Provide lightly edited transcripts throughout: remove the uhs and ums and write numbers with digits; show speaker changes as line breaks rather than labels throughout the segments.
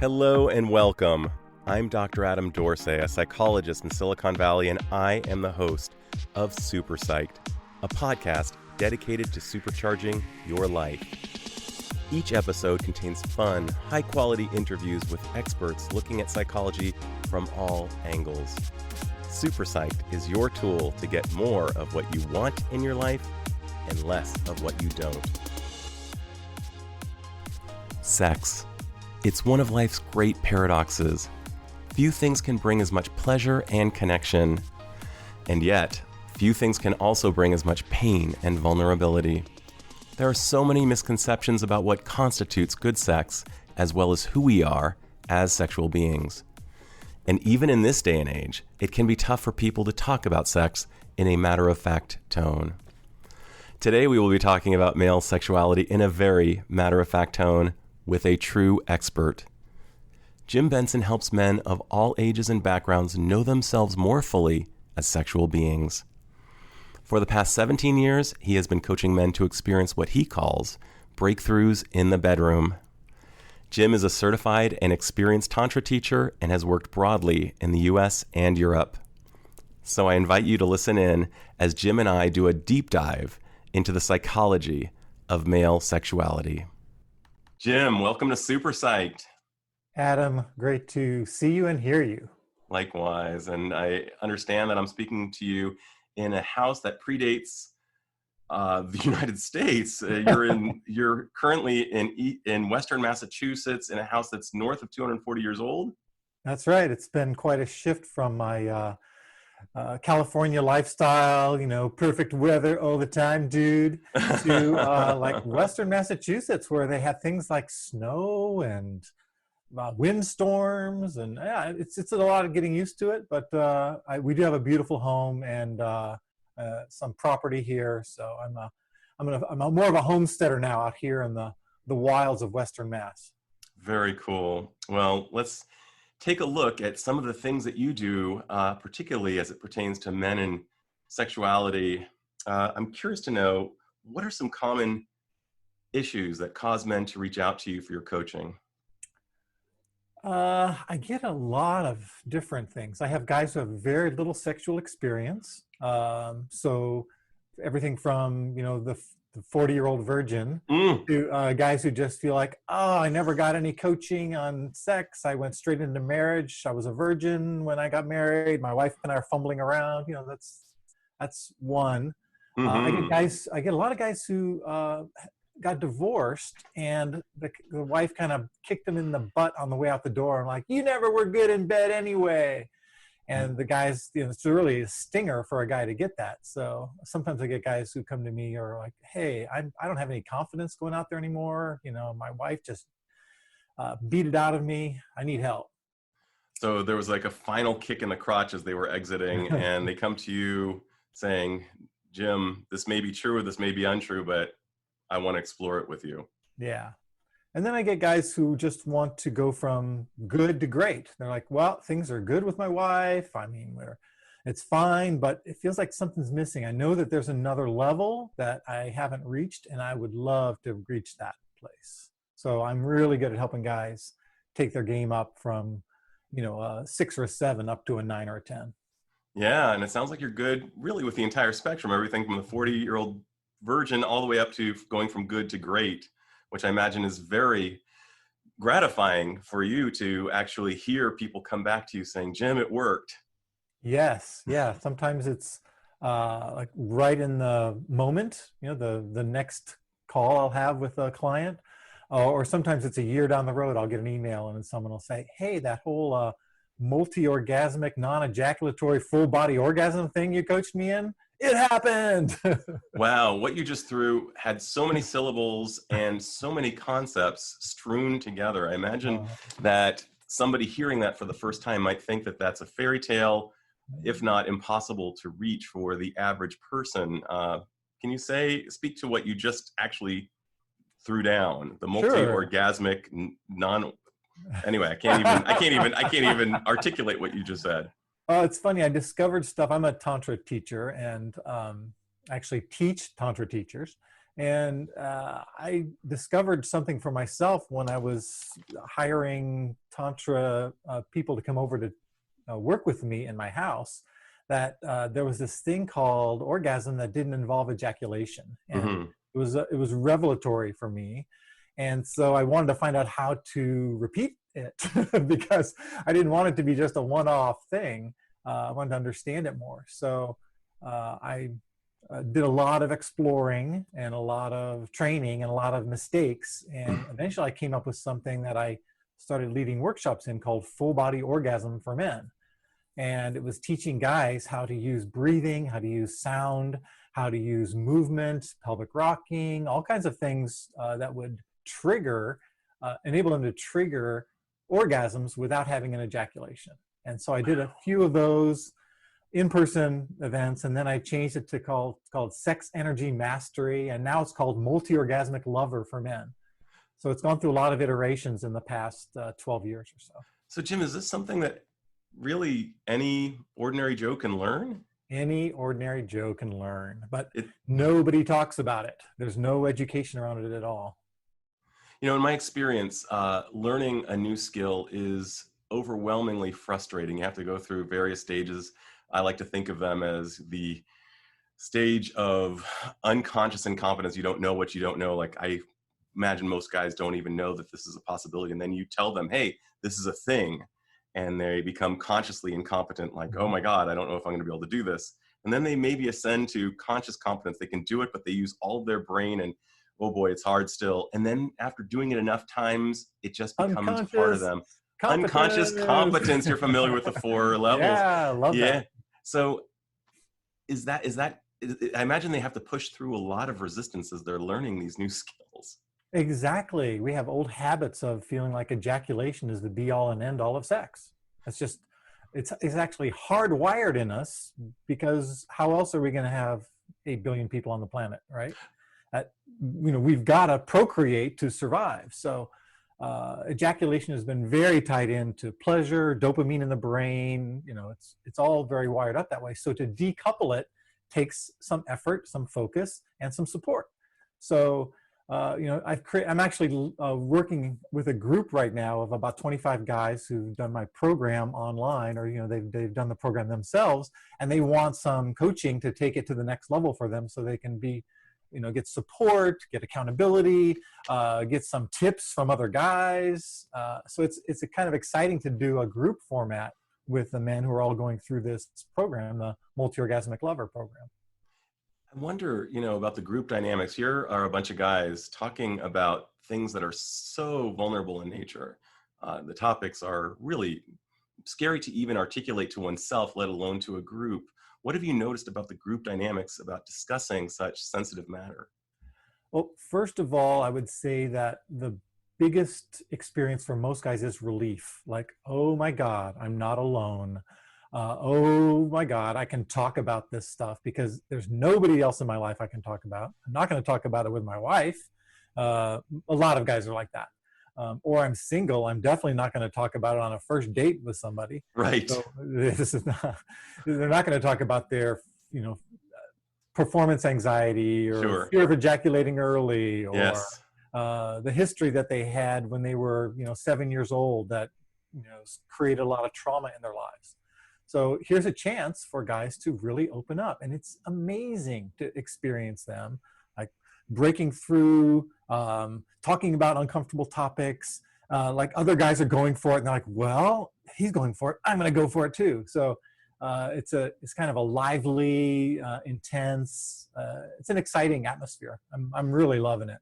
Hello and welcome. I'm Dr. Adam Dorsey, a psychologist in Silicon Valley, and I am the host of Super Psyched, a podcast dedicated to supercharging your life. Each episode contains fun, high-quality interviews with experts looking at psychology from all angles. Super Psyched is your tool to get more of what you want in your life and less of what you don't. Sex. It's one of life's great paradoxes. Few things can bring as much pleasure and connection, and yet, few things can also bring as much pain and vulnerability. There are so many misconceptions about what constitutes good sex, as well as who we are as sexual beings. And even in this day and age, it can be tough for people to talk about sex in a matter-of-fact tone. Today we will be talking about male sexuality in a very matter-of-fact tone, with a true expert. Jim Benson helps men of all ages and backgrounds know themselves more fully as sexual beings. For the past 17 years, he has been coaching men to experience what he calls breakthroughs in the bedroom. Jim is a certified and experienced Tantra teacher and has worked broadly in the US and Europe. So I invite you to listen in as Jim and I do a deep dive into the psychology of male sexuality. Jim, welcome to Super Psyched.
Adam, great to see you and hear you.
Likewise, and I understand that I'm speaking to you in a house that predates the United States. You're currently in Western Massachusetts in a house that's north of 240 years old.
That's right. It's been quite a shift from my California lifestyle, perfect weather all the time, dude, to like Western Massachusetts, where they have things like snow and windstorms, and yeah, it's a lot of getting used to it. But we do have a beautiful home and some property here, so I'm more of a homesteader now out here in the wilds of Western Mass.
Very cool. Well, let's take a look at some of the things that you do, particularly as it pertains to men and sexuality. I'm curious to know, what are some common issues that cause men to reach out to you for your coaching?
I get a lot of different things. I have guys who have very little sexual experience. So everything from, the 40-year-old virgin to guys who just feel like, oh, I never got any coaching on sex. I went straight into marriage. I was a virgin when I got married. My wife and I are fumbling around. That's one.
Mm-hmm.
I get a lot of guys who got divorced, and the wife kind of kicked them in the butt on the way out the door. I'm like, you never were good in bed anyway. And the guys, it's really a stinger for a guy to get that. So sometimes I get guys who come to me or like, hey, I don't have any confidence going out there anymore. My wife just beat it out of me. I need help.
So there was like a final kick in the crotch as they were exiting, and they come to you saying, Jim, this may be true or this may be untrue, but I want to explore it with you.
Yeah. And then I get guys who just want to go from good to great. They're like, well, things are good with my wife. I mean, it's fine, but it feels like something's missing. I know that there's another level that I haven't reached, and I would love to reach that place. So I'm really good at helping guys take their game up from, a 6 or a 7 up to a 9 or a 10.
Yeah, and it sounds like you're good really with the entire spectrum, everything from the 40-year-old virgin all the way up to going from good to great, which I imagine is very gratifying for you to actually hear people come back to you saying, Jim, it worked.
Yes. Yeah. Sometimes it's like right in the moment, the next call I'll have with a client, or sometimes it's a year down the road, I'll get an email and someone will say, hey, that whole multi-orgasmic, non-ejaculatory full body orgasm thing you coached me in, it happened.
Wow, what you just threw had so many syllables and so many concepts strewn together. I imagine that somebody hearing that for the first time might think that that's a fairy tale, if not impossible to reach for the average person. Can you speak to what you just actually threw down? The multi-orgasmic Anyway, I can't even articulate what you just said.
It's funny. I discovered stuff. I'm a Tantra teacher and actually teach Tantra teachers. And I discovered something for myself when I was hiring Tantra people to come over to work with me in my house, that there was this thing called orgasm that didn't involve ejaculation. And
Mm-hmm.
it was revelatory for me. And so I wanted to find out how to repeat it because I didn't want it to be just a one-off thing. I wanted to understand it more. So I did a lot of exploring and a lot of training and a lot of mistakes. And eventually I came up with something that I started leading workshops in called Full Body Orgasm for Men. And it was teaching guys how to use breathing, how to use sound, how to use movement, pelvic rocking, all kinds of things that would enable them to trigger orgasms without having an ejaculation. And so I did a few of those in-person events, and then I changed it to called Sex Energy Mastery, and now it's called Multi-Orgasmic Lover for Men. So it's gone through a lot of iterations in the past 12 years or so.
So Jim, is this something that really any ordinary Joe can learn?
Any ordinary Joe can learn, but nobody talks about it. There's no education around it at all.
You know, in my experience, learning a new skill is overwhelmingly frustrating. You have to go through various stages. I like to think of them as the stage of unconscious incompetence. You don't know what you don't know. Like, I imagine most guys don't even know that this is a possibility. And then you tell them, hey, this is a thing. And they become consciously incompetent. Like, oh my God, I don't know if I'm going to be able to do this. And then they maybe ascend to conscious competence. They can do it, but they use all of their brain, and oh boy, it's hard still. And then after doing it enough times, it just becomes part of them. Unconscious competence. You're familiar with the 4 levels.
Yeah, I love that.
So I imagine they have to push through a lot of resistance as they're learning these new skills.
Exactly. We have old habits of feeling like ejaculation is the be all and end all of sex. It's actually hardwired in us, because how else are we going to have 8 billion people on the planet, right? We've got to procreate to survive. So ejaculation has been very tied into pleasure, dopamine in the brain. It's all very wired up that way. So to decouple it takes some effort, some focus, and some support. So I'm actually working with a group right now of about 25 guys who've done my program online, or they've done the program themselves, and they want some coaching to take it to the next level for them, so they can get support, get accountability, get some tips from other guys. So it's a kind of exciting to do a group format with the men who are all going through this program, the Multi-Orgasmic Lover program.
I wonder, about the group dynamics. Here are a bunch of guys talking about things that are so vulnerable in nature. The topics are really scary to even articulate to oneself, let alone to a group. What have you noticed about the group dynamics about discussing such sensitive matter?
Well, first of all, I would say that the biggest experience for most guys is relief. Like, oh my God, I'm not alone. Oh my God, I can talk about this stuff because there's nobody else in my life I can talk about. I'm not going to talk about it with my wife. A lot of guys are like that. Or I'm single. I'm definitely not going to talk about it on a first date with somebody.
Right.
So they're not going to talk about their, performance anxiety or
Sure.
fear of ejaculating early, or
Yes.
The history that they had when they were, 7 years old that, created a lot of trauma in their lives. So here's a chance for guys to really open up, and it's amazing to experience them, like breaking through, talking about uncomfortable topics, like other guys are going for it, and they're like, well, he's going for it, I'm going to go for it too. So it's kind of a lively, intense, it's an exciting atmosphere. I'm really loving it.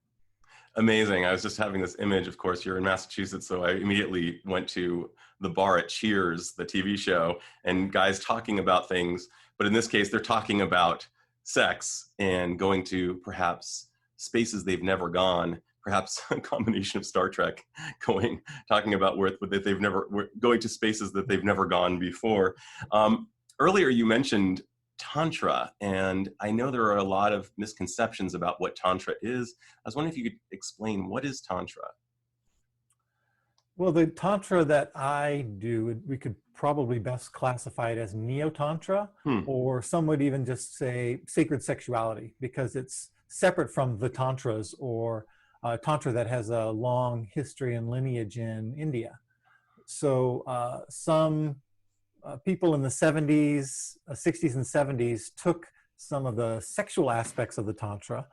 Amazing. I was just having this image. Of course, you're in Massachusetts, so I immediately went to the bar at Cheers, the TV show, and guys talking about things. But in this case, they're talking about sex and going to perhaps spaces they've never gone, perhaps a combination of Star Trek, talking about going to spaces that they've never gone before. Earlier, you mentioned Tantra, and I know there are a lot of misconceptions about what Tantra is. I was wondering if you could explain, what is Tantra?
Well, the Tantra that I do, we could probably best classify it as Neo-Tantra, or some would even just say sacred sexuality, because it's separate from the Tantras or Tantra that has a long history and lineage in India. So some people in the 70s, 60s, and 70s took some of the sexual aspects of the Tantra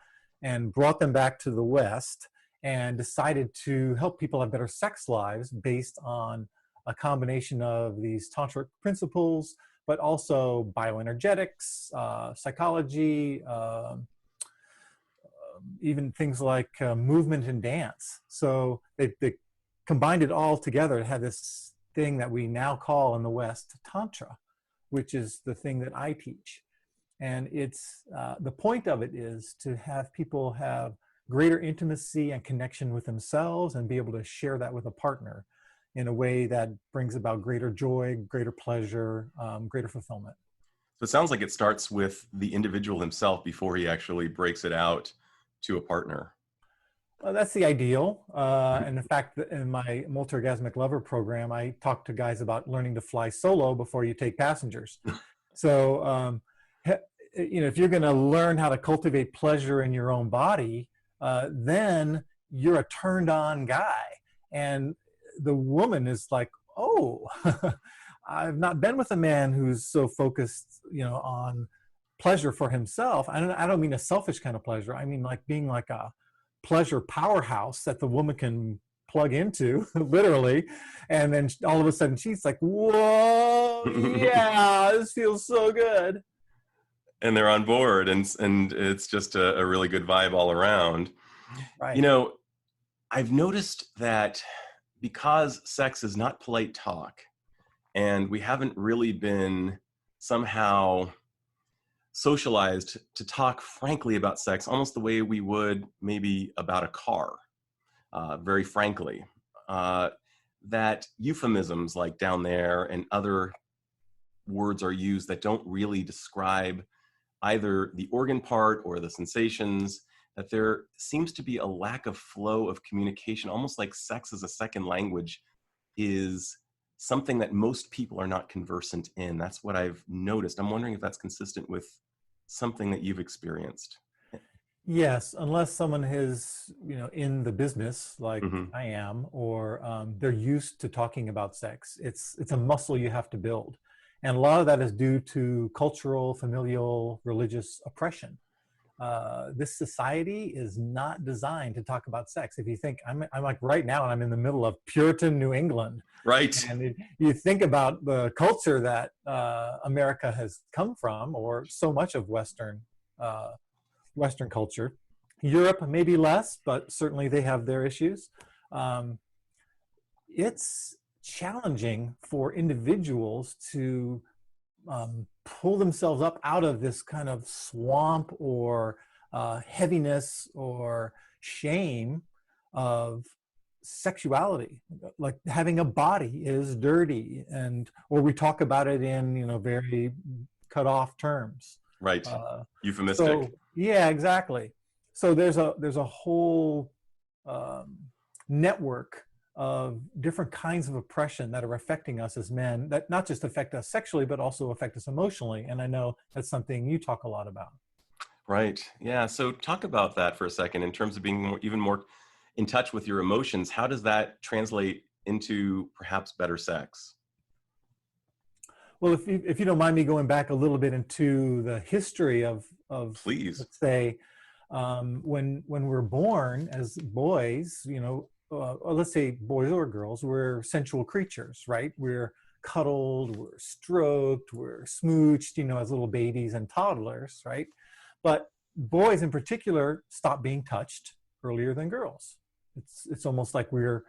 and brought them back to the West and decided to help people have better sex lives based on a combination of these tantric principles, but also bioenergetics, psychology, even things like movement and dance. So they combined it all together to have this thing that we now call in the West Tantra, which is the thing that I teach. And it's the point of it is to have people have greater intimacy and connection with themselves and be able to share that with a partner in a way that brings about greater joy, greater pleasure, greater fulfillment.
So it sounds like it starts with the individual himself before he actually breaks it out to a partner.
Well, that's the ideal. And in fact, in my multi-orgasmic lover program, I talk to guys about learning to fly solo before you take passengers. So, if you're going to learn how to cultivate pleasure in your own body, then you're a turned on guy. And the woman is like, oh, I've not been with a man who's so focused, on pleasure for himself. I don't mean a selfish kind of pleasure. I mean like being like a pleasure powerhouse that the woman can plug into, literally. And then all of a sudden she's like, whoa, yeah, this feels so good.
And they're on board, and it's just a really good vibe all around.
Right.
I've noticed that because sex is not polite talk, and we haven't really been somehow socialized to talk frankly about sex, almost the way we would maybe about a car, very frankly, that euphemisms like down there and other words are used that don't really describe either the organ part or the sensations, that there seems to be a lack of flow of communication, almost like sex as a second language is something that most people are not conversant in. That's what I've noticed. I'm wondering if that's consistent with something that you've experienced.
Yes, unless someone is, in the business like
Mm-hmm.
I am, or they're used to talking about sex. It's a muscle you have to build. And a lot of that is due to cultural, familial, religious oppression. This society is not designed to talk about sex. If you think, I'm like right now, and I'm in the middle of Puritan New England.
Right.
And you think about the culture that America has come from, or so much of Western culture. Europe, maybe less, but certainly they have their issues. It's challenging for individuals to pull themselves up out of this kind of swamp or heaviness or shame of sexuality. Like having a body is dirty, or we talk about it in very cut off terms.
Right. Euphemistic.
So, yeah, exactly. So there's a whole network of different kinds of oppression that are affecting us as men, that not just affect us sexually, but also affect us emotionally. And I know that's something you talk a lot about.
Right. Yeah. So talk about that for a second in terms of being even more in touch with your emotions. How does that translate into perhaps better sex?
Well, if you don't mind me going back a little bit into the history of
Please.
let's say, when we're born as boys, or let's say boys or girls, we're sensual creatures, right? We're cuddled, we're stroked, we're smooched, as little babies and toddlers, right? But boys in particular stop being touched earlier than girls. It's almost like we're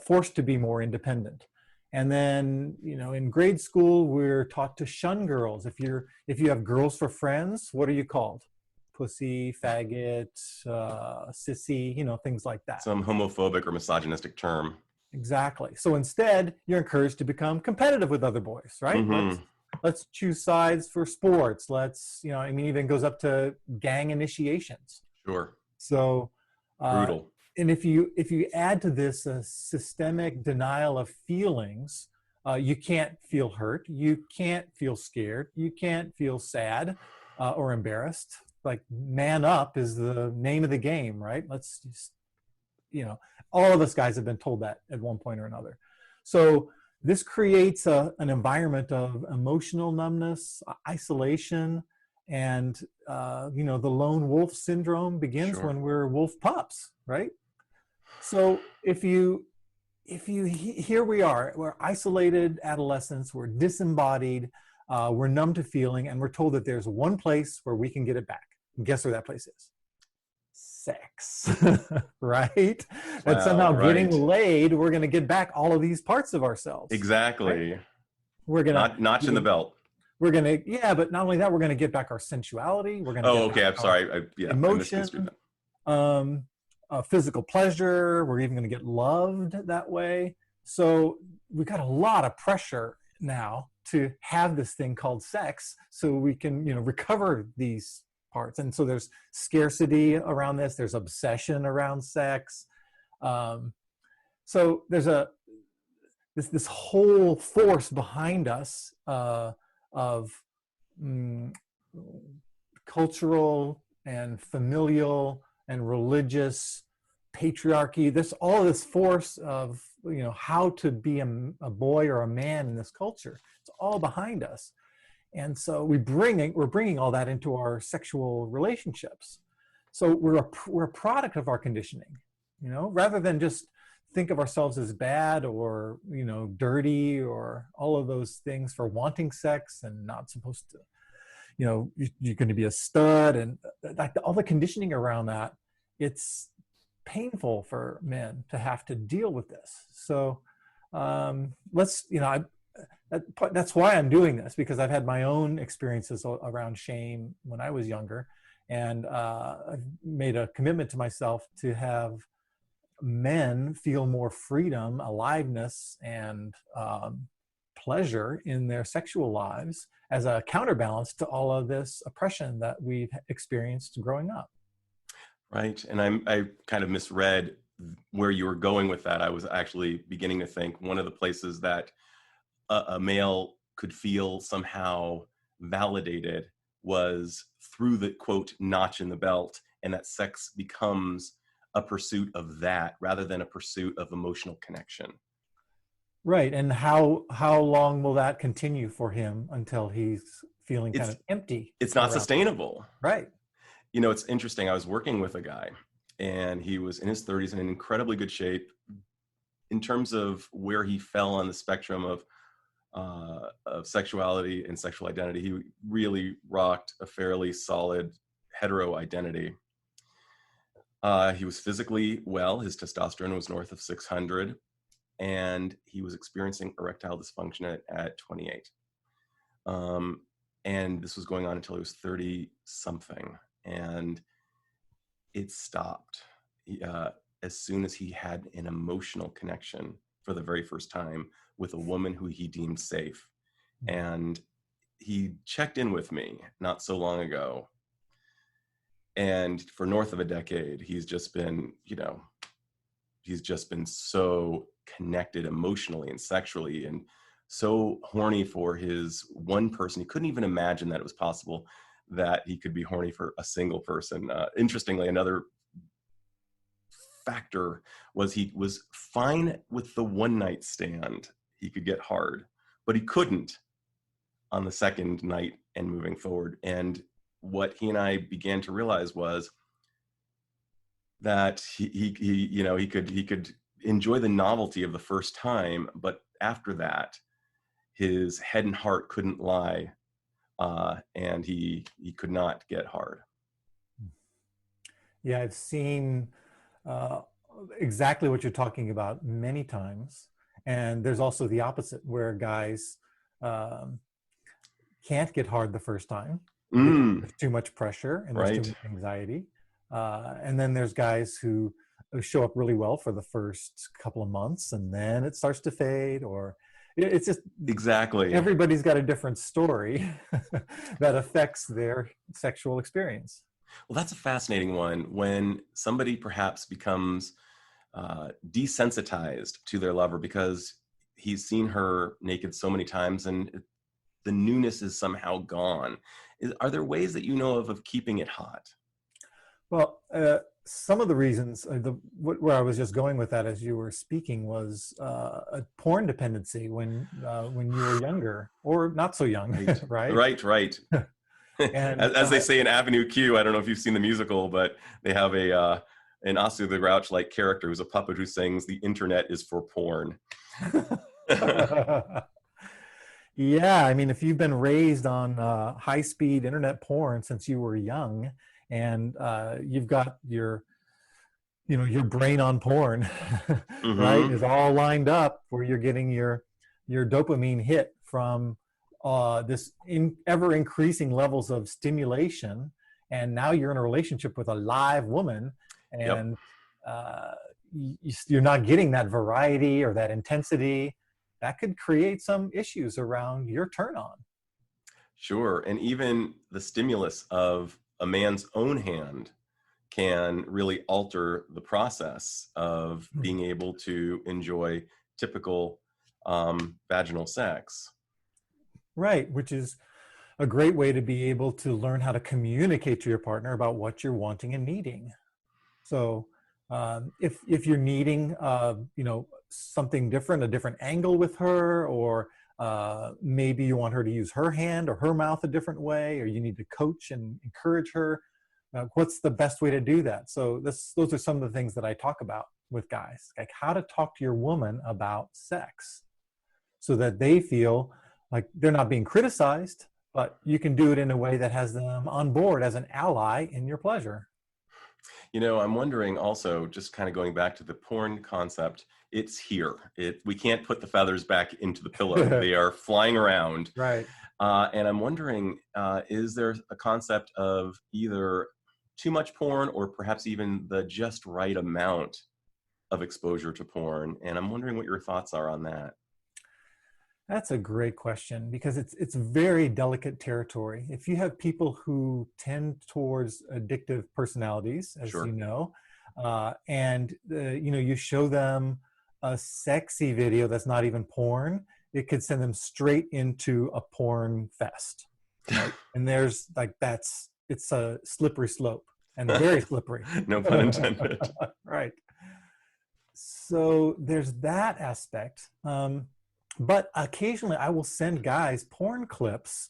forced to be more independent. And then, in grade school, we're taught to shun girls. If you have girls for friends, what are you called? Pussy, faggot, sissy, things like that.
Some homophobic or misogynistic term.
Exactly. So instead, you're encouraged to become competitive with other boys, right?
Mm-hmm.
Let's choose sides for sports. Let's, even goes up to gang initiations.
Sure.
So
brutal.
And if you add to this a systemic denial of feelings, you can't feel hurt, you can't feel scared, you can't feel sad or embarrassed, like man up is the name of the game, right? Let's just, all of us guys have been told that at one point or another. So this creates an environment of emotional numbness, isolation, and the lone wolf syndrome begins
Sure.
when we're wolf pups, right? So here we are, we're isolated adolescents, we're disembodied, we're numb to feeling, and we're told that there's one place where we can get it back. And guess where that place is? Sex, right? That somehow getting laid, we're going to get back all of these parts of ourselves.
Exactly.
Right? We're going to
notch in the belt.
We're going to, yeah, but not only that, we're going to get back our sensuality. We're going to
get back
I'm
sorry.
emotion, physical pleasure. We're even going to get loved that way. So we've got a lot of pressure now to have this thing called sex so we can, recover these parts. And so there's scarcity around this. There's obsession around sex. So there's this whole force behind us of cultural and familial and religious patriarchy. All this force of how to be a boy or a man in this culture. It's all behind us, and so we're bringing all that into our sexual relationships. So we're a product of our conditioning, rather than just think of ourselves as bad or dirty or all of those things for wanting sex and not supposed to, you're going to be a stud, and like all the conditioning around that. It's painful for men to have to deal with this. So that's why I'm doing this, because I've had my own experiences around shame when I was younger, and I've made a commitment to myself to have men feel more freedom, aliveness, and pleasure in their sexual lives as a counterbalance to all of this oppression that we've experienced growing up.
Right. And I kind of misread where you were going with that. I was actually beginning to think one of the places that a male could feel somehow validated was through the, quote, notch in the belt, and that sex becomes a pursuit of that rather than a pursuit of emotional connection.
Right. And how long will that continue for him until he's feeling kind of empty?
It's not sustainable.
Right.
It's interesting. I was working with a guy, and he was in his 30s and in incredibly good shape in terms of where he fell on the spectrum of sexuality and sexual identity. He really rocked a fairly solid hetero identity. He was physically well. His testosterone was north of 600, and he was experiencing erectile dysfunction at 28. And this was going on until he was 30 something. And it stopped as soon as he had an emotional connection for the very first time with a woman who he deemed safe. And he checked in with me not so long ago. And for north of a decade, he's just been so connected emotionally and sexually, and so horny for his one person. He couldn't even imagine that it was possible that he could be horny for a single person. Interestingly, another factor was he was fine with the one night stand. He could get hard, but he couldn't on the second night and moving forward. And what he and I began to realize was that he could enjoy the novelty of the first time, but after that, his head and heart couldn't lie. And he could not get hard.
Yeah, I've seen exactly what you're talking about many times. And there's also the opposite, where guys can't get hard the first time. There's too much pressure and there's too much anxiety. And then there's guys who show up really well for the first couple of months, and then it starts to fade, or it's just
exactly,
everybody's got a different story that affects their sexual experience.
Well, that's a fascinating one. When somebody perhaps becomes desensitized to their lover because he's seen her naked so many times, and the newness is somehow gone. Are there ways that you know of keeping it hot?
Well, some of the reasons, where I was just going with that as you were speaking was a porn dependency when you were younger or not so young,
Right,
right?
right.
And
As they say in Avenue Q, I don't know if you've seen the musical, but they have an Oscar the Grouch like character who's a puppet who sings "The internet is for porn."
yeah, I mean, if you've been raised on high-speed internet porn since you were young, and you've got your brain on porn, right, is all lined up where you're getting your dopamine hit from this ever increasing levels of stimulation, and now you're in a relationship with a live woman, and you're not getting that variety or that intensity. That could create some issues around your turn on.
Sure. And even the stimulus of a man's own hand can really alter the process of being able to enjoy typical vaginal sex.
Right, which is a great way to be able to learn how to communicate to your partner about what you're wanting and needing. So if you're needing something different, a different angle with her, or maybe you want her to use her hand or her mouth a different way, or you need to coach and encourage her, what's the best way to do that? So those are some of the things that I talk about with guys, like how to talk to your woman about sex so that they feel like they're not being criticized, but you can do it in a way that has them on board as an ally in your pleasure.
I'm wondering also, just kind of going back to the porn concept, it's here. We can't put the feathers back into the pillow. They are flying around.
Right.
And I'm wondering, is there a concept of either too much porn or perhaps even the just right amount of exposure to porn? And I'm wondering what your thoughts are on that.
That's a great question because it's very delicate territory. If you have people who tend towards addictive personalities, as
Sure.
you know, and you show them a sexy video that's not even porn, it could send them straight into a porn fest. Right? And there's it's a slippery slope and very slippery.
No pun intended.
Right. So there's that aspect. But occasionally I will send guys porn clips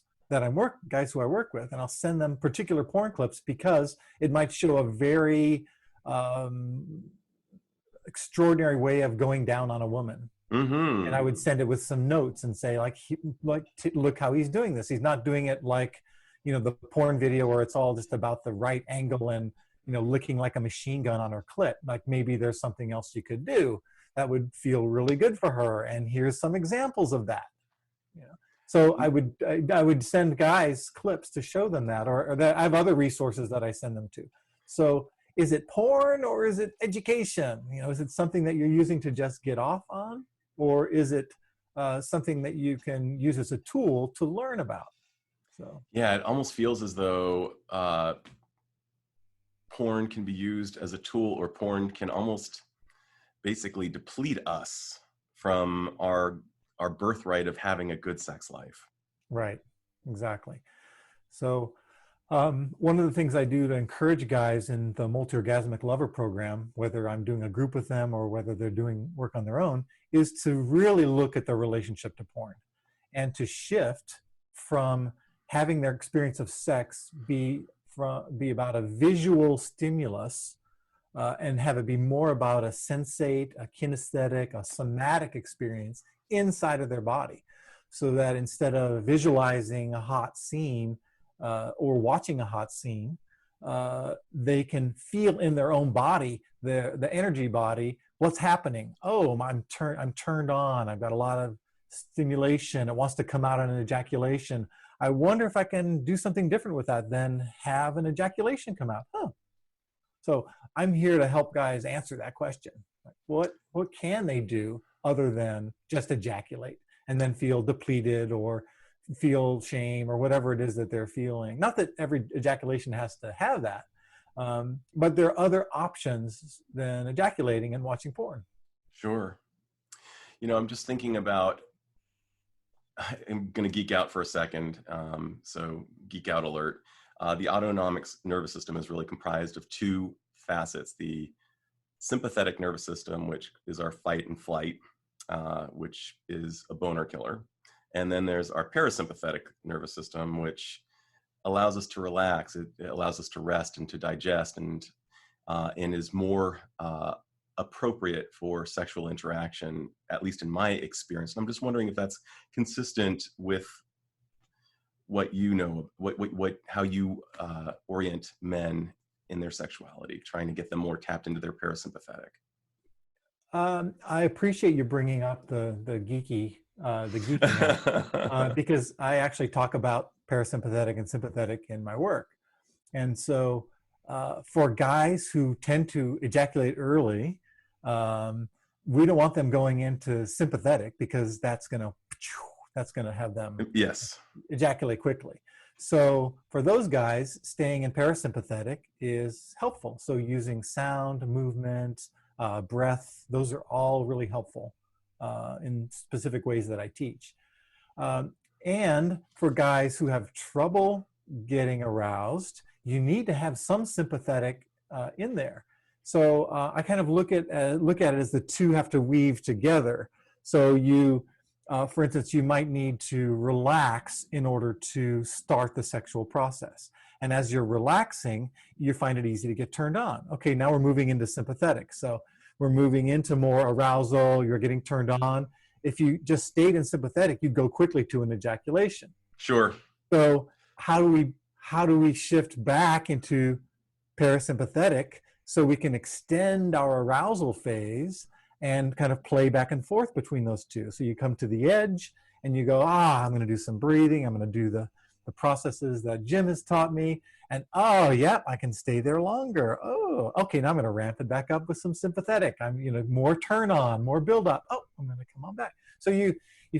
guys who I work with, and I'll send them particular porn clips because it might show a very extraordinary way of going down on a woman. And I would send it with some notes and say, look how he's doing this. He's not doing it like, the porn video where it's all just about the right angle and, licking like a machine gun on her clit. Like maybe there's something else you could do that would feel really good for her. And here's some examples of that. So I would send guys clips to show them that, or that I have other resources that I send them to. So is it porn or is it education? Is it something that you're using to just get off on, or is it something that you can use as a tool to learn about? So
yeah, it almost feels as though porn can be used as a tool, or porn can almost basically deplete us from our birthright of having a good sex life.
Right, exactly. So one of the things I do to encourage guys in the multi-orgasmic lover program, whether I'm doing a group with them or whether they're doing work on their own, is to really look at their relationship to porn and to shift from having their experience of sex be about a visual stimulus and have it be more about a sensate, a kinesthetic, a somatic experience inside of their body. So that instead of visualizing a hot scene or watching a hot scene, they can feel in their own body, the energy body, what's happening. Oh, I'm turned on. I've got a lot of stimulation. It wants to come out in an ejaculation. I wonder if I can do something different with that than have an ejaculation come out. Oh. So I'm here to help guys answer that question. What can they do other than just ejaculate and then feel depleted or feel shame or whatever it is that they're feeling? Not that every ejaculation has to have that, but there are other options than ejaculating and watching porn.
Sure. I'm just thinking about I'm going to geek out for a second. So geek out alert. The autonomic nervous system is really comprised of two facets: the sympathetic nervous system, which is our fight and flight, which is a boner killer. And then there's our parasympathetic nervous system, which allows us to relax. It allows us to rest and to digest, and is more appropriate for sexual interaction, at least in my experience. And I'm just wondering if that's consistent with what you know, how you orient men in their sexuality, trying to get them more tapped into their parasympathetic.
I appreciate you bringing up the geeky because I actually talk about parasympathetic and sympathetic in my work. And so for guys who tend to ejaculate early, we don't want them going into sympathetic because that's going to have them ejaculate quickly. So for those guys, staying in parasympathetic is helpful. So using sound, movement, breath, those are all really helpful in specific ways that I teach. And for guys who have trouble getting aroused, you need to have some sympathetic in there. So I kind of look at it as the two have to weave together. So you, for instance, you might need to relax in order to start the sexual process. And as you're relaxing, you find it easy to get turned on. Okay, now we're moving into sympathetic. So we're moving into more arousal, you're getting turned on. If you just stayed in sympathetic, you'd go quickly to an ejaculation.
Sure.
So how do we shift back into parasympathetic so we can extend our arousal phase and kind of play back and forth between those two? So you come to the edge and you go, I'm going to do some breathing. I'm going to do the processes that Jim has taught me. And I can stay there longer. Oh, okay, now I'm going to ramp it back up with some sympathetic. I'm, more turn on, more build up. Oh, I'm going to come on back. So you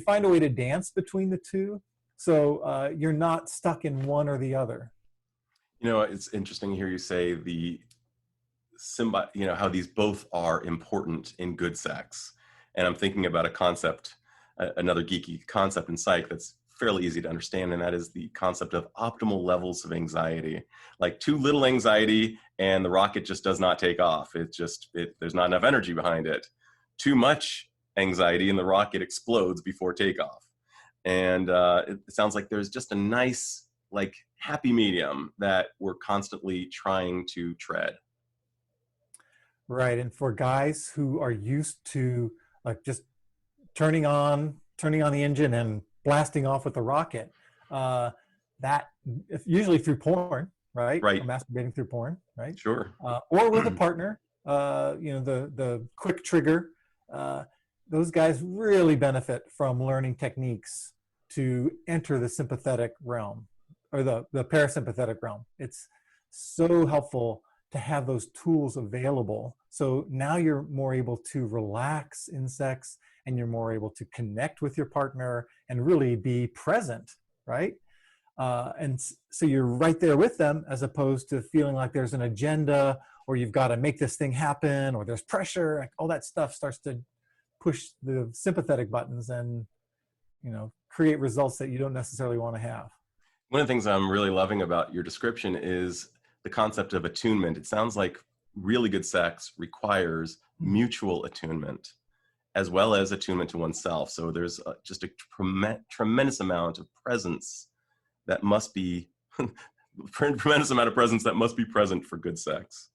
find a way to dance between the two. So you're not stuck in one or the other.
It's interesting to hear you say how these both are important in good sex. And I'm thinking about a concept, another geeky concept in psych that's fairly easy to understand, and that is the concept of optimal levels of anxiety. Like too little anxiety and the rocket just does not take off. There's not enough energy behind it. Too much anxiety and the rocket explodes before takeoff. And it sounds like there's just a nice, happy medium that we're constantly trying to tread.
Right. And for guys who are used to just turning on the engine and blasting off with the rocket, that usually through porn, right?
Right.
Or masturbating through porn, right?
Sure.
Or with a partner, the quick trigger. Those guys really benefit from learning techniques to enter the sympathetic realm or the parasympathetic realm. It's so helpful to have those tools available. So now you're more able to relax in sex and you're more able to connect with your partner and really be present, right? And so you're right there with them as opposed to feeling like there's an agenda or you've got to make this thing happen or there's pressure. All that stuff starts to push the sympathetic buttons and, create results that you don't necessarily want to have.
One of the things I'm really loving about your description is the concept of attunement. It sounds like really good sex requires mutual attunement as well as attunement to oneself. So there's just a tremendous amount of presence that must be tremendous amount of presence that must be present for good sex.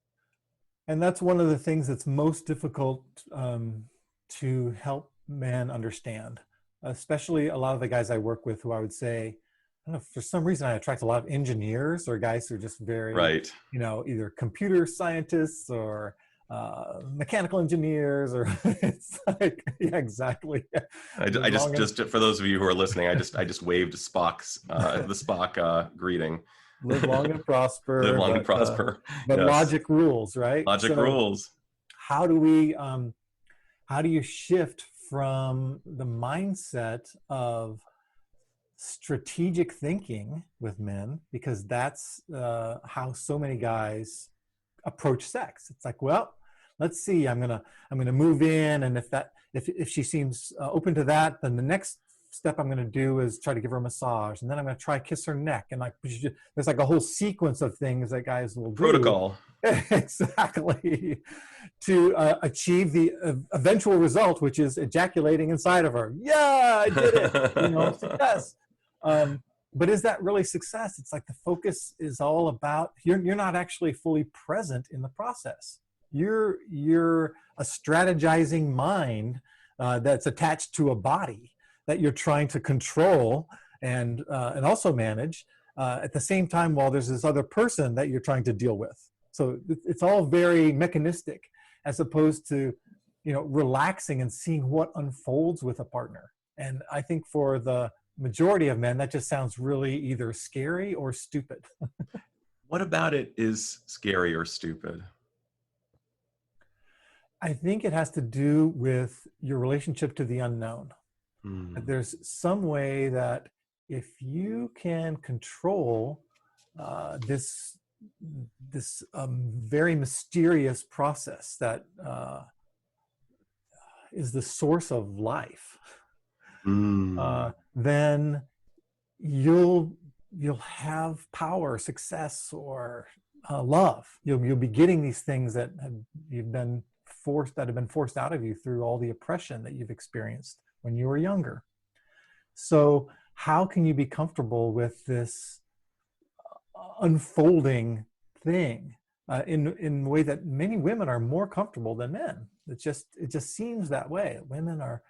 And that's one of the things that's most difficult to help men understand, especially a lot of the guys I work with who I would say, I don't know, for some reason I attract a lot of engineers or guys who are just very,
right.
Either computer scientists or mechanical engineers or it's like, yeah, exactly.
I just for those of you who are listening, I just waved Spock's the Spock greeting.
Live long and prosper.
Live long and prosper.
But yes. Logic rules, right?
Logic rules.
How do you shift from the mindset of strategic thinking with men, because that's how so many guys approach sex? It's like, well, let's see, I'm gonna move in, and if she seems open to that, then the next step I'm going to do is try to give her a massage, and then I'm going to try kiss her neck, and like there's like a whole sequence of things that guys will do.
Protocol.
Exactly, to achieve the eventual result, which is ejaculating inside of her. Yeah, I did it. Success. But is that really success? It's like the focus is all about you're not actually fully present in the process. You're a strategizing mind that's attached to a body that you're trying to control and also manage at the same time, while there's this other person that you're trying to deal with. So it's all very mechanistic, as opposed to, relaxing and seeing what unfolds with a partner. And I think for the majority of men, that just sounds really either scary or stupid.
What about it is scary or stupid?
I think it has to do with your relationship to the unknown. There's some way that if you can control this very mysterious process that is the source of life, then you'll have power, success, or love. You'll be getting these things that have been forced out of you through all the oppression that you've experienced when you were younger. So how can you be comfortable with this unfolding thing in a way that many women are more comfortable than men? It just seems that way. Women are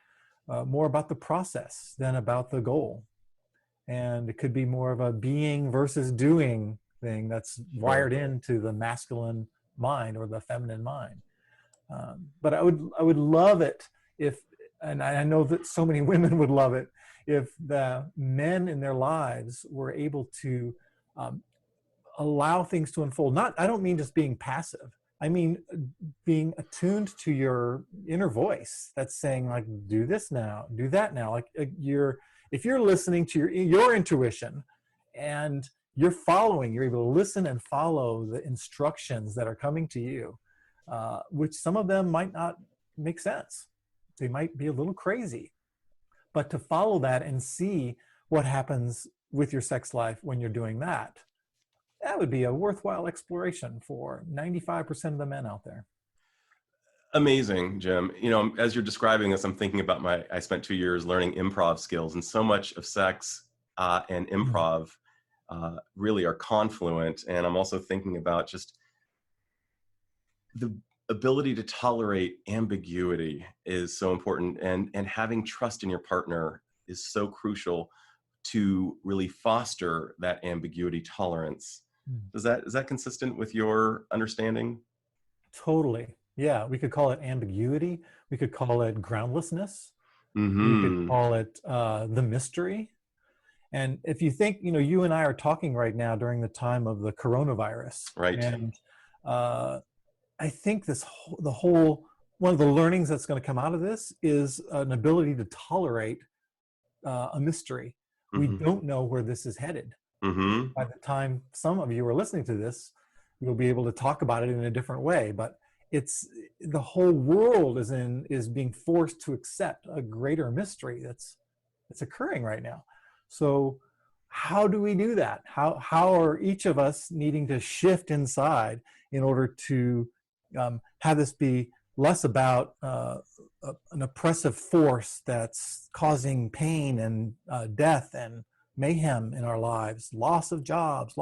more about the process than about the goal. And it could be more of a being versus doing thing that's wired into the masculine mind or the feminine mind. But I would love it if, and I know that so many women would love it, if the men in their lives were able to allow things to unfold. I don't mean just being passive. I mean being attuned to your inner voice that's saying, like, do this now, do that now. Like if you're listening to your intuition and you're able to listen and follow the instructions that are coming to you, which some of them might not make sense. They might be a little crazy, but to follow that and see what happens with your sex life when you're doing that, that would be a worthwhile exploration for 95% of the men out there.
Amazing, Jim. As you're describing this, I'm thinking about I spent 2 years learning improv skills, and so much of sex and improv really are confluent. And I'm also thinking about just the ability to tolerate ambiguity is so important, and having trust in your partner is so crucial to really foster that ambiguity tolerance. Is that consistent with your understanding?
Totally. Yeah, we could call it ambiguity. We could call it groundlessness.
Mm-hmm.
We could call it the mystery. And if you think, you and I are talking right now during the time of the coronavirus.
Right.
And I think one of the learnings that's going to come out of this is an ability to tolerate a mystery.
Mm-hmm.
We don't know where this is headed.
Mm-hmm.
By the time some of you are listening to this, you'll be able to talk about it in a different way. But it's the whole world is being forced to accept a greater mystery that's occurring right now. So how do we do that? How are each of us needing to shift inside in order to have this be less about an oppressive force that's causing pain and death and mayhem in our lives, loss of jobs,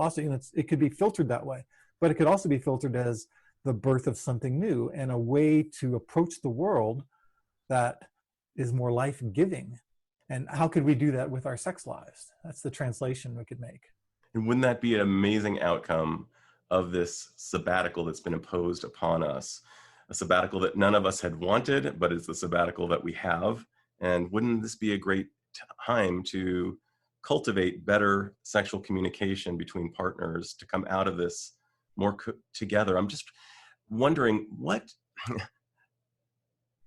it could be filtered that way, but it could also be filtered as the birth of something new and a way to approach the world that is more life-giving. And how could we do that with our sex lives? That's the translation we could make.
And wouldn't that be an amazing outcome of this sabbatical that's been imposed upon us? A sabbatical that none of us had wanted, but it's the sabbatical that we have. And wouldn't this be a great time to cultivate better sexual communication between partners to come out of this more together? I'm just wondering, what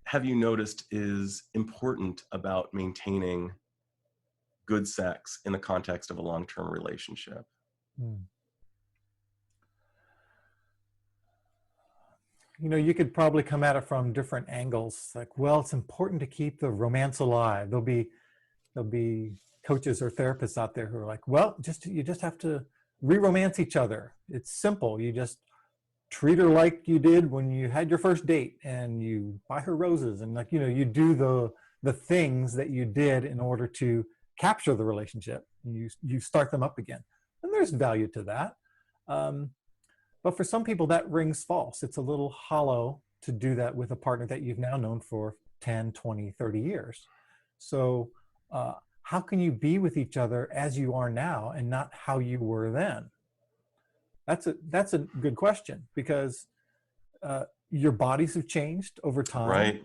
have you noticed is important about maintaining good sex in the context of a long-term relationship?
You could probably come at it from different angles. Like, well, it's important to keep the romance alive. There'll be there'll be coaches or therapists out there who are like, well, you just have to re-romance each other. It's simple. You just treat her like you did when you had your first date, and you buy her roses, and like, you do the things that you did in order to capture the relationship. You start them up again, and there's value to that. But for some people that rings false. It's a little hollow to do that with a partner that you've now known for 10, 20, 30 years. So how can you be with each other as you are now and not how you were then? That's a good question, because your bodies have changed over time.
Right.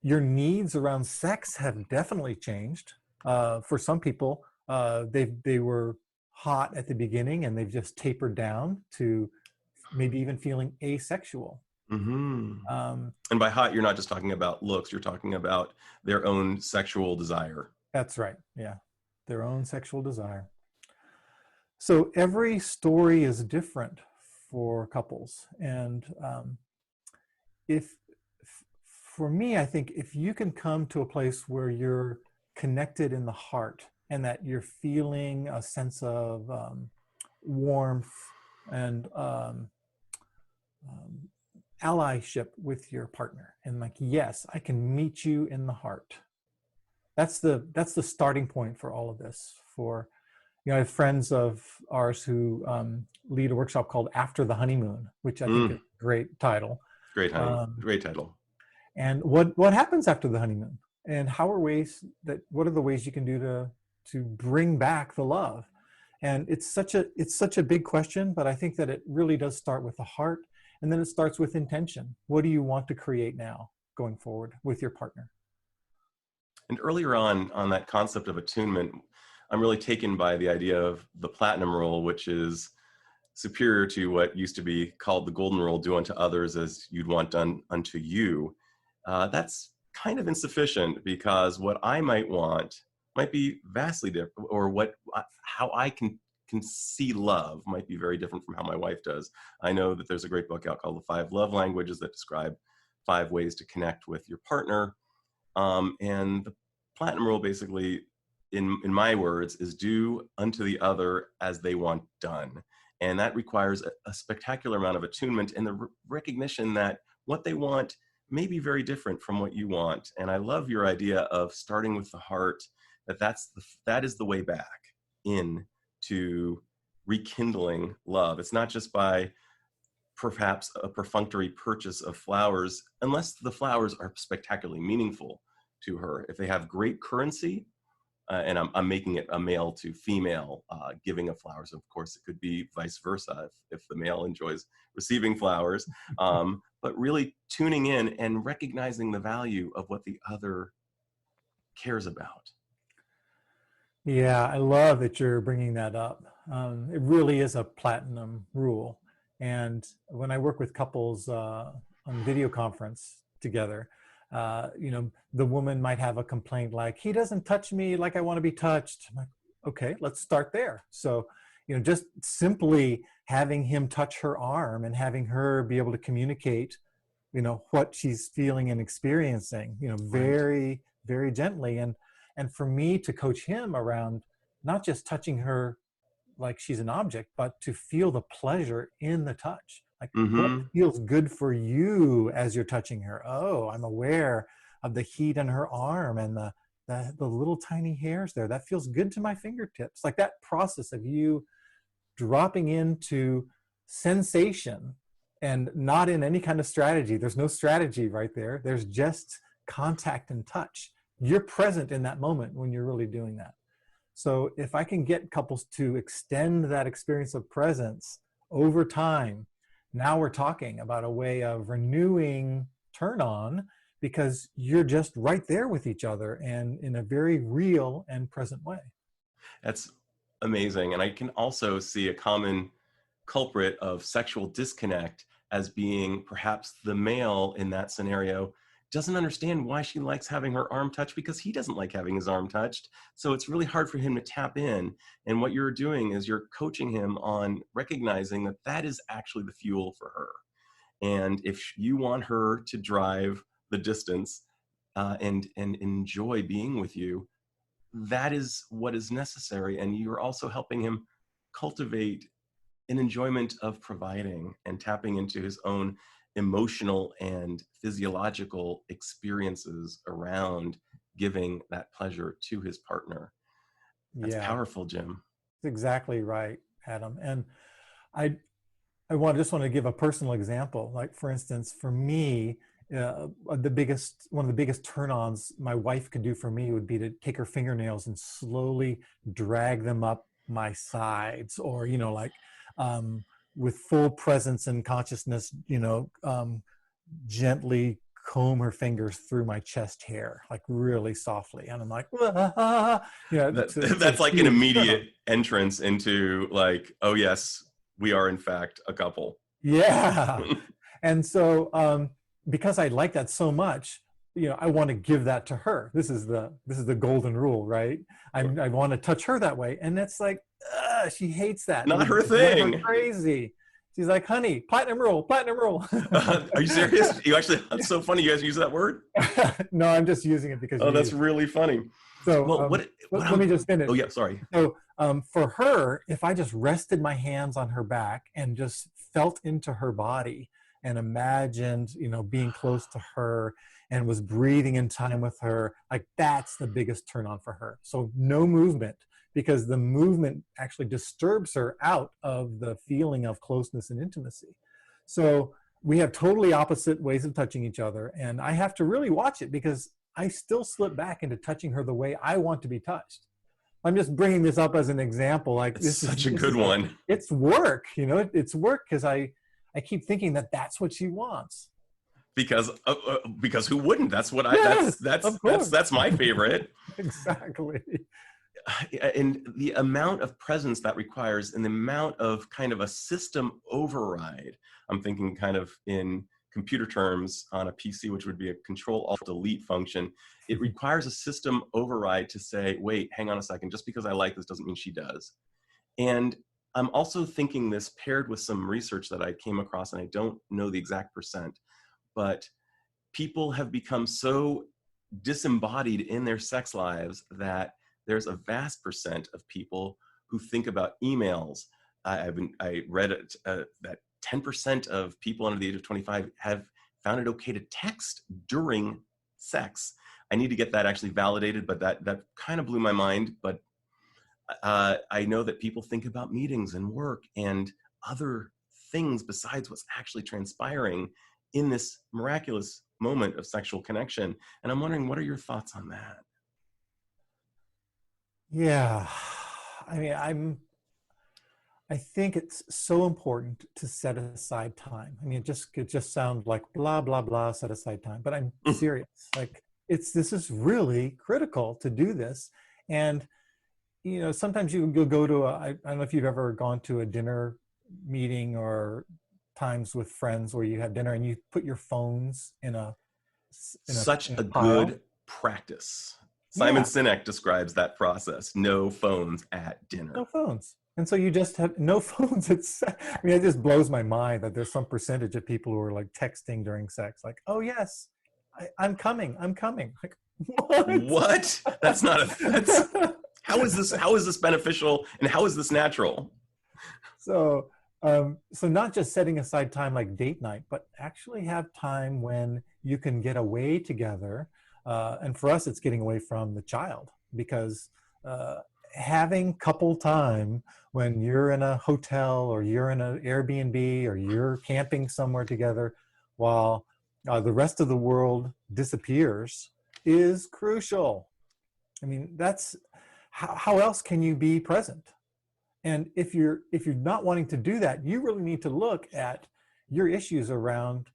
Your needs around sex have definitely changed. For some people, they were hot at the beginning and they've just tapered down to maybe even feeling asexual.
Mm-hmm. And by hot, you're not just talking about looks, you're talking about their own sexual desire.
That's right. Yeah. Their own sexual desire. So every story is different for couples. And for me, I think if you can come to a place where you're connected in the heart and that you're feeling a sense of warmth and allyship with your partner, and like, yes, I can meet you in the heart. That's the starting point for all of this. I have friends of ours who lead a workshop called After the Honeymoon, which I think is a great title.
Great title.
And what happens after the honeymoon, and what are the ways you can do to bring back the love? And it's such a big question, but I think that it really does start with the heart, and then it starts with intention. What do you want to create now going forward with your partner?
And earlier on that concept of attunement, I'm really taken by the idea of the platinum rule, which is superior to what used to be called the golden rule: do unto others as you'd want done unto you. That's kind of insufficient, because what I might want might be vastly different, or how I can see love might be very different from how my wife does. I know that there's a great book out called The 5 Love Languages that describe 5 ways to connect with your partner. And the platinum rule, basically, in my words, is do unto the other as they want done. And that requires a spectacular amount of attunement and the recognition that what they want may be very different from what you want. And I love your idea of starting with the heart, that is the way back into rekindling love. It's not just by perhaps a perfunctory purchase of flowers, unless the flowers are spectacularly meaningful to her. If they have great currency, and I'm making it a male to female giving of flowers. Of course, it could be vice versa if the male enjoys receiving flowers. But really tuning in and recognizing the value of what the other cares about.
Yeah, I love that you're bringing that up. It really is a platinum rule. And when I work with couples on video conference together, the woman might have a complaint like, he doesn't touch me like I want to be touched. I'm like, okay, let's start there. So, just simply having him touch her arm and having her be able to communicate, what she's feeling and experiencing, very, very gently. And for me to coach him around not just touching her like she's an object, but to feel the pleasure in the touch. Like, what feels good for you as you're touching her? Oh, I'm aware of the heat in her arm and the little tiny hairs there. That feels good to my fingertips. Like that process of you dropping into sensation and not in any kind of strategy. There's no strategy right there. There's just contact and touch. You're present in that moment when you're really doing that. So if I can get couples to extend that experience of presence over time, now we're talking about a way of renewing turn on, because you're just right there with each other and in a very real and present way.
That's amazing. And I can also see a common culprit of sexual disconnect as being perhaps the male in that scenario doesn't understand why she likes having her arm touched, because he doesn't like having his arm touched. So it's really hard for him to tap in. And what you're doing is you're coaching him on recognizing that that is actually the fuel for her. And if you want her to drive the distance and enjoy being with you, that is what is necessary. And you're also helping him cultivate an enjoyment of providing and tapping into his own emotional and physiological experiences around giving that pleasure to his partner. That's
Yeah,
powerful, Jim.
that's exactly right, Adam. And I just want to give a personal example. Like, for instance, for me, one of the biggest turn-ons my wife could do for me would be to take her fingernails and slowly drag them up my sides, or with full presence and consciousness, gently comb her fingers through my chest hair, like really softly. And I'm like, ah,
That's like an immediate entrance into like, oh yes, we are in fact a couple.
Yeah. And so because I like that so much, I want to give that to her. This is the golden rule, right? I want to touch her that way. And it's like, she hates that.
Not her thing.
Her crazy. She's like, honey, platinum rule, platinum rule.
Are you serious? You actually, that's so funny. You guys use that word?
No, I'm just using it because.
Oh, that's really funny.
So
well,
let me just finish.
Oh yeah, sorry.
So for her, if I just rested my hands on her back and just felt into her body and imagined, being close to her and was breathing in time with her, like, that's the biggest turn on for her. So no movement, because the movement actually disturbs her out of the feeling of closeness and intimacy. So we have totally opposite ways of touching each other, and I have to really watch it because I still slip back into touching her the way I want to be touched. I'm just bringing this up as an example. Like,
it's such a good one.
It's work, it's work, because I keep thinking that that's what she wants.
Because who wouldn't? That's what that's my favorite.
Exactly.
And the amount of presence that requires, and the amount of kind of a system override. I'm thinking kind of in computer terms on a PC, which would be a Control-Alt-Delete function. It requires a system override to say, wait, hang on a second, just because I like this doesn't mean she does. And I'm also thinking this paired with some research that I came across, and I don't know the exact percent, but people have become so disembodied in their sex lives that there's a vast percent of people who think about emails. I read that 10% of people under the age of 25 have found it okay to text during sex. I need to get that actually validated, but that kind of blew my mind. But I know that people think about meetings and work and other things besides what's actually transpiring in this miraculous moment of sexual connection. And I'm wondering, what are your thoughts on that?
Yeah, I mean, I think it's so important to set aside time. I mean, it just sounds like blah, blah, blah, set aside time, but I'm serious. Like, this is really critical to do this. And, sometimes you'll go to I don't know if you've ever gone to a dinner meeting or times with friends where you have dinner and you put your phones in a pile.
Good practice. Simon Sinek describes that process. No phones at dinner.
No phones. And so you just have no phones. It just blows my mind that there's some percentage of people who are like texting during sex. Like, oh yes, I'm coming. Like,
what? That's how is this beneficial, and how is this natural?
So not just setting aside time like date night, but actually have time when you can get away together. And for us, it's getting away from the child, because having couple time when you're in a hotel or you're in an Airbnb or you're camping somewhere together while the rest of the world disappears is crucial. I mean, that's how else can you be present? And if you're not wanting to do that, you really need to look at your issues around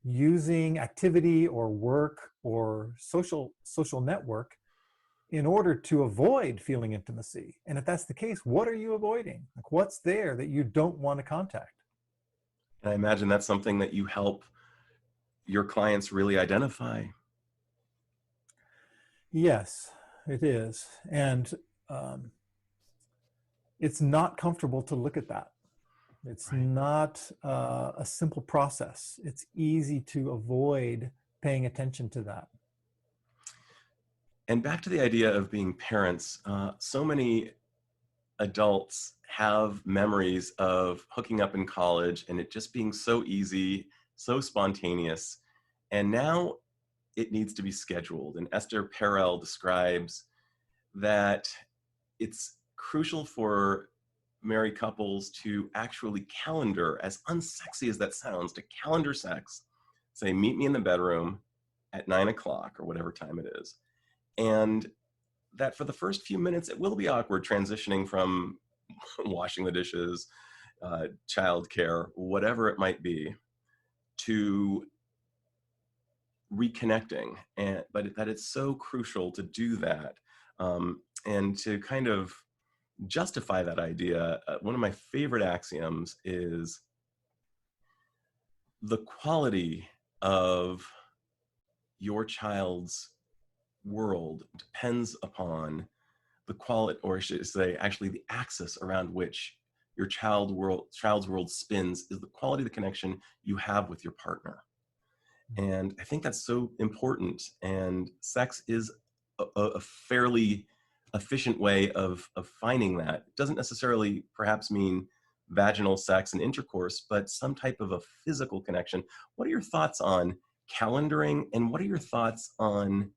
using activity or work or social network in order to avoid feeling intimacy. And if that's the case, what are you avoiding? Like, what's there that you don't want to contact?
And I imagine that's something that you help your clients really identify.
Yes, it is. And it's not comfortable to look at that. It's not a simple process. It's easy to avoid paying attention to that.
And back to the idea of being parents, so many adults have memories of hooking up in college and it just being so easy, so spontaneous. And now it needs to be scheduled. And Esther Perel describes that it's crucial for married couples to actually calendar, as unsexy as that sounds, to calendar sex. Say, meet me in the bedroom at 9 o'clock or whatever time it is. And that for the first few minutes, it will be awkward transitioning from washing the dishes, childcare, whatever it might be, to reconnecting. But that it's so crucial to do that. And to kind of justify that idea, one of my favorite axioms is the quality of your child's world depends upon the quality, or I should say, actually the axis around which your child's world spins is the quality of the connection you have with your partner. And I think that's so important. And sex is a fairly efficient way of finding that. It doesn't necessarily perhaps mean vaginal sex and intercourse, but some type of a physical connection. What are your thoughts on calendaring, and what are your thoughts on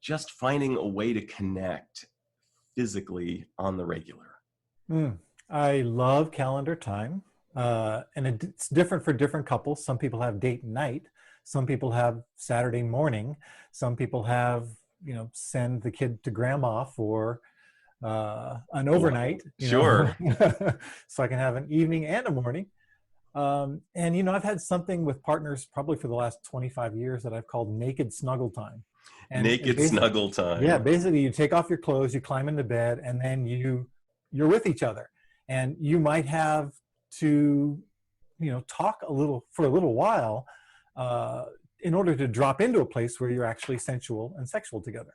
just finding a way to connect physically on the regular?
I love calendar time. And it's different for different couples. Some people have date night. Some people have Saturday morning. Some people have, send the kid to grandma for an overnight.
Sure.
So I can have an evening and a morning. And I've had something with partners probably for the last 25 years that I've called naked snuggle time. And
naked snuggle time.
Yeah, basically you take off your clothes, you climb into bed, and then you're with each other. And you might have to, talk for a little while in order to drop into a place where you're actually sensual and sexual together.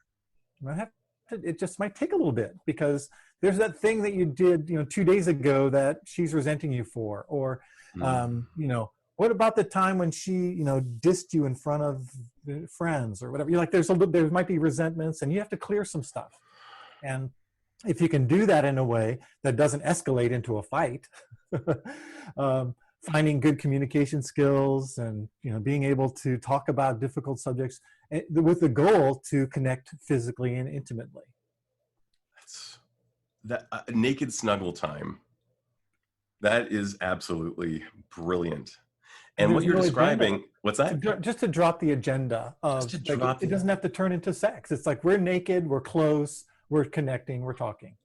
It just might take a little bit, because there's that thing that you did, 2 days ago that she's resenting you for, or, what about the time when she, dissed you in front of friends or whatever? You're like, there might be resentments, and you have to clear some stuff. And if you can do that in a way that doesn't escalate into a fight, finding good communication skills and, being able to talk about difficult subjects with the goal to connect physically and intimately.
That naked snuggle time. That is absolutely brilliant. And what you're describing, what's that?
Just to drop the agenda of, it doesn't have to turn into sex. It's like, we're naked, we're close, we're connecting, we're talking.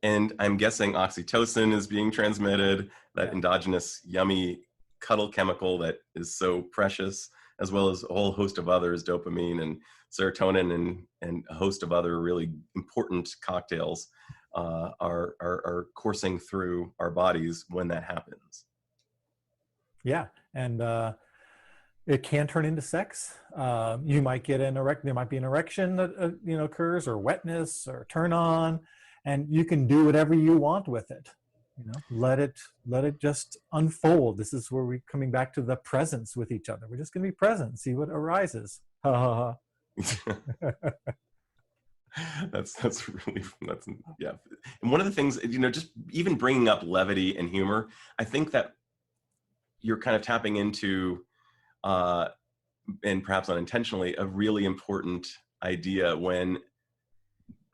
And I'm guessing oxytocin is being transmitted, that endogenous yummy cuddle chemical that is so precious, as well as a whole host of others, dopamine and serotonin and a host of other really important cocktails are coursing through our bodies when that happens.
Yeah, and it can turn into sex. You might get there might be an erection that occurs, or wetness, or turn on, and you can do whatever you want with it. Let it just unfold. This is where we're coming back to the presence with each other. We're just going to be present, see what arises. Ha ha ha.
That's yeah. And one of the things, just even bringing up levity and humor, I think that you're kind of tapping into, and perhaps unintentionally, a really important idea when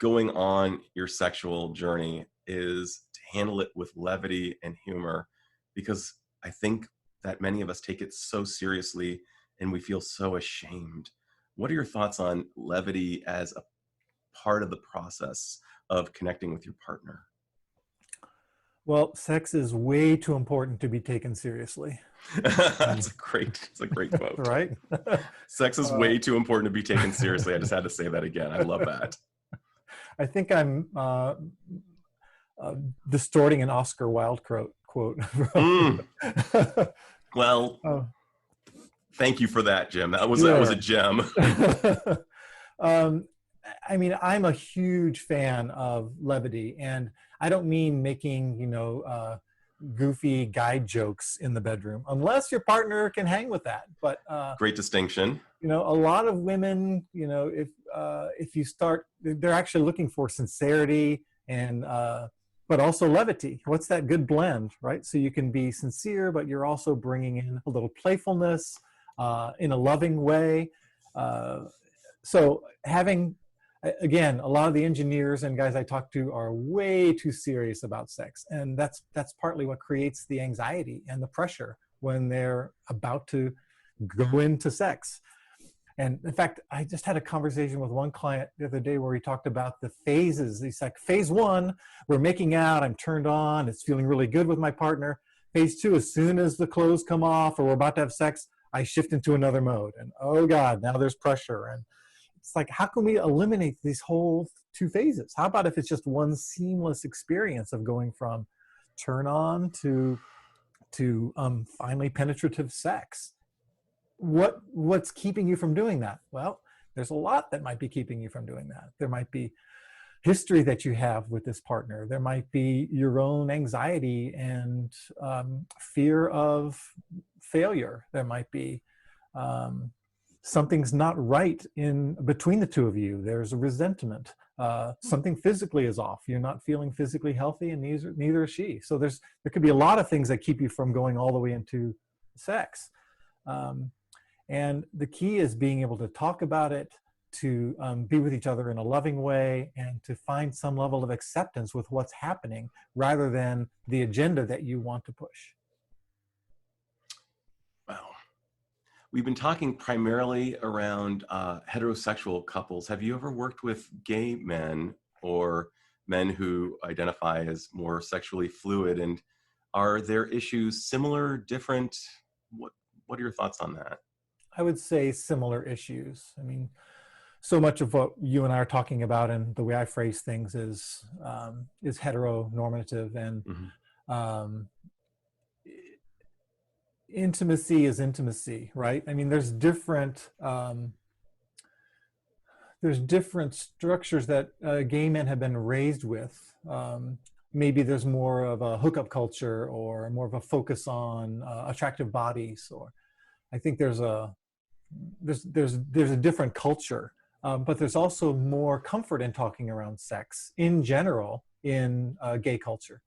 going on your sexual journey, is to handle it with levity and humor, because I think that many of us take it so seriously and we feel so ashamed. What are your thoughts on levity as a part of the process of connecting with your partner?
Well, sex is way too important to be taken seriously.
It's a great quote.
Right?
Sex is way too important to be taken seriously. I just had to say that again. I love that.
I think I'm distorting an Oscar Wilde quote.
Well, thank you for that, Jim. That was a gem.
I mean, I'm a huge fan of levity, and I don't mean making, goofy guide jokes in the bedroom, unless your partner can hang with that. But
Great distinction.
you know, a lot of women, you know, if you start, they're actually looking for sincerity and but also levity. What's that good blend, right? So you can be sincere, but you're also bringing in a little playfulness in a loving way. So having, again, a lot of the engineers and guys I talk to are way too serious about sex, and that's partly what creates the anxiety and the pressure when they're about to go into sex. And in fact, I just had a conversation with one client the other day where he talked about the phases. He's like, phase one, we're making out, I'm turned on, it's feeling really good with my partner. Phase two, as soon as the clothes come off or we're about to have sex, I shift into another mode. And oh God, now there's pressure. And it's like, how can we eliminate these whole two phases? How about if it's just one seamless experience of going from turn on to finally penetrative sex? What's keeping you from doing that? Well, there's a lot that might be keeping you from doing that. There might be history that you have with this partner. There might be your own anxiety and fear of failure. There might be something's not right in between the two of you. There's a resentment. Something physically is off. You're not feeling physically healthy, and neither is she. So there could be a lot of things that keep you from going all the way into sex. And the key is being able to talk about it, to be with each other in a loving way, and to find some level of acceptance with what's happening rather than the agenda that you want to push.
Wow. We've been talking primarily around heterosexual couples. Have you ever worked with gay men or men who identify as more sexually fluid? And are their issues similar, different? What are your thoughts on that?
I would say similar issues. I mean, so much of what you and I are talking about and the way I phrase things is heteronormative, and intimacy is intimacy, right? I mean, there's different structures that gay men have been raised with. Maybe there's more of a hookup culture or more of a focus on attractive bodies, or I think there's a different culture, but there's also more comfort in talking around sex in general in gay culture,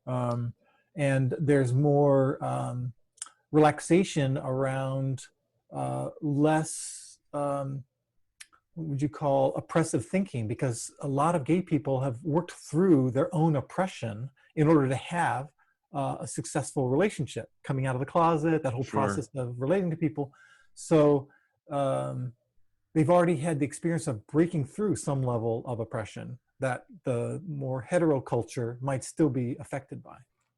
and there's more relaxation around less what would you call oppressive thinking, because a lot of gay people have worked through their own oppression in order to have a successful relationship, coming out of the closet, that whole process of relating to people. So they've already had the experience of breaking through some level of oppression that the more hetero culture might still be affected by.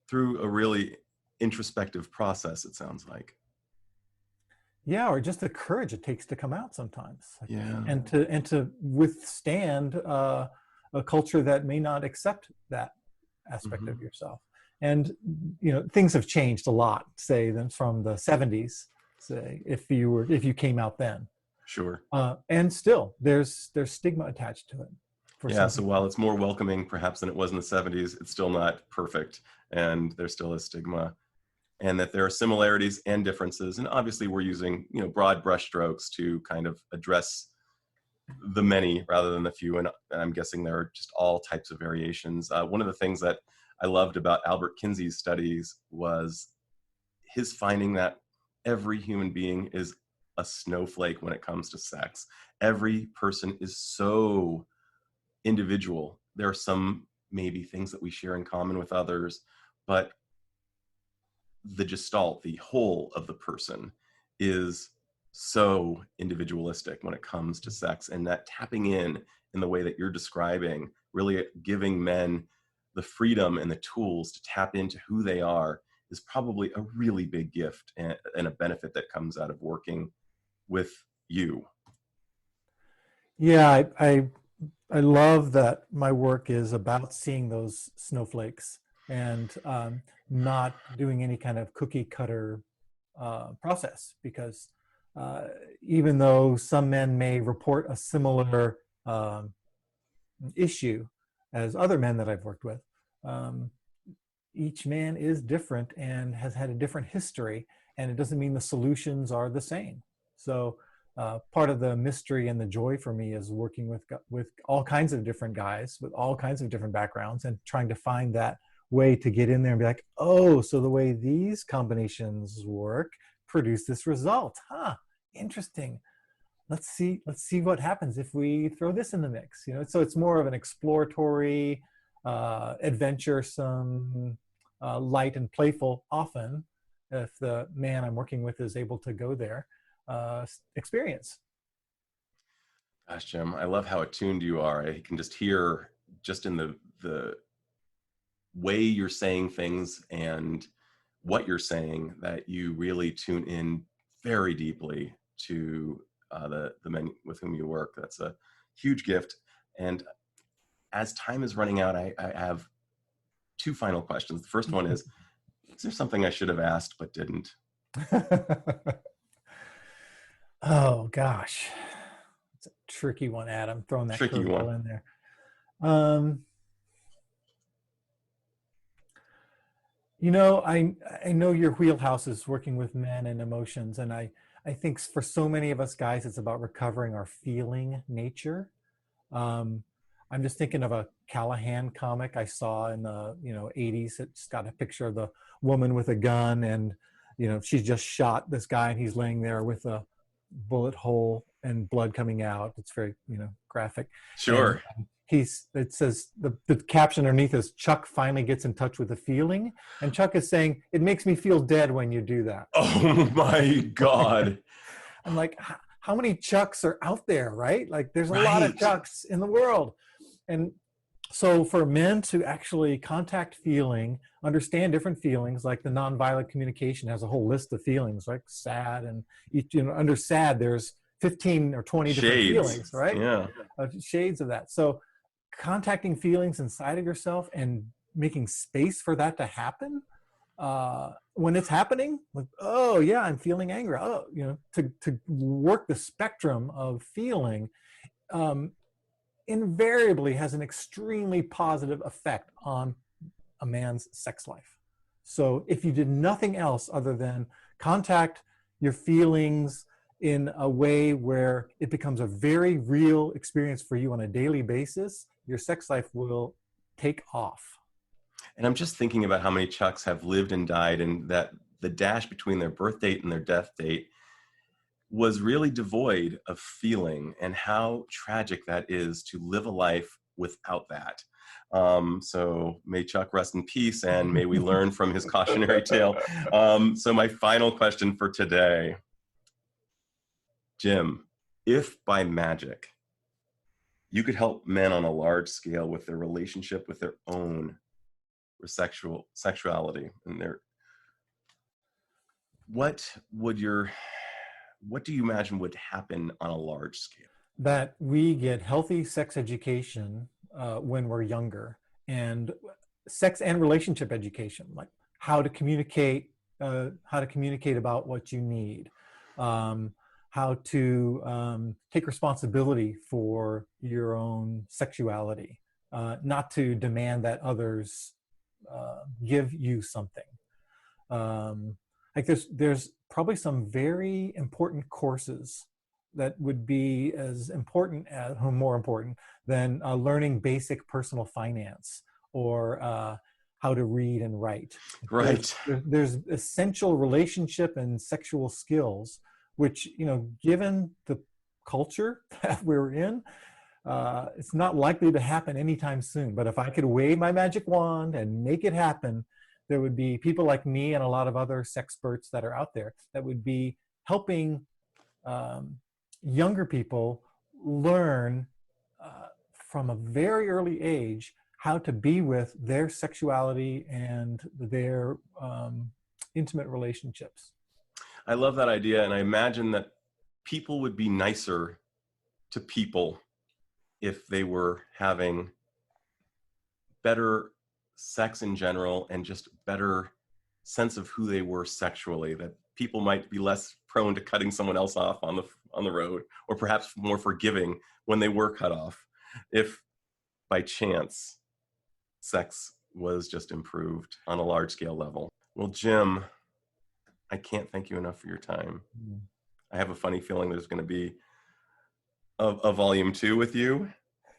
Through a really introspective process, it sounds like.
Yeah, or just the courage it takes to come out sometimes.
Yeah.
And to withstand a culture that may not accept that aspect of yourself. And you know, things have changed a lot, say, than from the 70s, say, if you came out then.
Sure.
And still there's stigma attached to it.
Yeah, so while it's more welcoming perhaps than it was in the 70s, it's still not perfect, and there's still a stigma, and that there are similarities and differences. And obviously we're using, you know, broad brushstrokes to kind of address the many rather than the few, and I'm guessing there are just all types of variations. One of the things that I loved about Albert Kinsey's studies was his finding that every human being is a snowflake when it comes to sex. Every person is so individual. There are some maybe things that we share in common with others, but the gestalt, the whole of the person, is so individualistic when it comes to sex. And that tapping in the way that you're describing, really giving men the freedom and the tools to tap into who they are, is probably a really big gift and a benefit that comes out of working with you.
Yeah, I love that my work is about seeing those snowflakes and not doing any kind of cookie cutter process, because even though some men may report a similar issue as other men that I've worked with, each man is different and has had a different history, and it doesn't mean the solutions are the same. So part of the mystery and the joy for me is working with all kinds of different guys with all kinds of different backgrounds and trying to find that way to get in there and be like, oh, so the way these combinations work produce this result. Huh, interesting. Let's see what happens if we throw this in the mix. So it's more of an exploratory, adventuresome, light and playful, often, if the man I'm working with is able to go there, experience.
Gosh, Jim, I love how attuned you are. I can just hear, just in the way you're saying things and what you're saying, that you really tune in very deeply to the men with whom you work. That's a huge gift. And as time is running out, I have two final questions. The first one is there something I should have asked but didn't?
Oh gosh, it's a tricky one, Adam. Throwing that
Tricky one.
curveball in there. I know your wheelhouse is working with men and emotions, and I think for so many of us guys, it's about recovering our feeling nature. I'm just thinking of a Callahan comic I saw in the 80s. It's got a picture of the woman with a gun, and she's just shot this guy, and he's laying there with a bullet hole and blood coming out. It's very graphic.
Sure.
And it says the caption underneath is, Chuck finally gets in touch with the feeling, and Chuck is saying, it makes me feel dead when you do that.
Oh my God.
I'm like, how many Chucks are out there, right? Like there's a lot of Chucks in the world. And so for men to actually contact feeling, understand different feelings, like the nonviolent communication has a whole list of feelings, like sad, and under sad there's 15 or 20 different feelings, right?
Yeah.
Shades of that. So contacting feelings inside of yourself and making space for that to happen, when it's happening, like, oh yeah, I'm feeling angry. Oh, to work the spectrum of feeling, invariably has an extremely positive effect on a man's sex life. So if you did nothing else other than contact your feelings in a way where it becomes a very real experience for you on a daily basis, your sex life will take off.
And I'm just thinking about how many Chucks have lived and died, and that the dash between their birth date and their death date was really devoid of feeling, and how tragic that is to live a life without that. So may Chuck rest in peace, and may we learn from his cautionary tale. So my final question for today, Jim, if by magic you could help men on a large scale with their relationship with their own sexuality and what do you imagine would happen on a large scale?
That we get healthy sex education when we're younger, and sex and relationship education, like how to communicate about what you need, how to take responsibility for your own sexuality, not to demand that others give you something. Like there's probably some very important courses that would be as important as, or more important than learning basic personal finance or how to read and write.
Right.
There's essential relationship and sexual skills, which, given the culture that we're in, it's not likely to happen anytime soon. But if I could wave my magic wand and make it happen, there would be people like me and a lot of other sexperts that are out there that would be helping younger people learn from a very early age how to be with their sexuality and their intimate relationships.
I love that idea, and I imagine that people would be nicer to people if they were having better sex in general and just better sense of who they were sexually, that people might be less prone to cutting someone else off on the road, or perhaps more forgiving when they were cut off, if by chance sex was just improved on a large scale level. Well, Jim, I can't thank you enough for your time. I have a funny feeling there's going to be a volume 2 with you,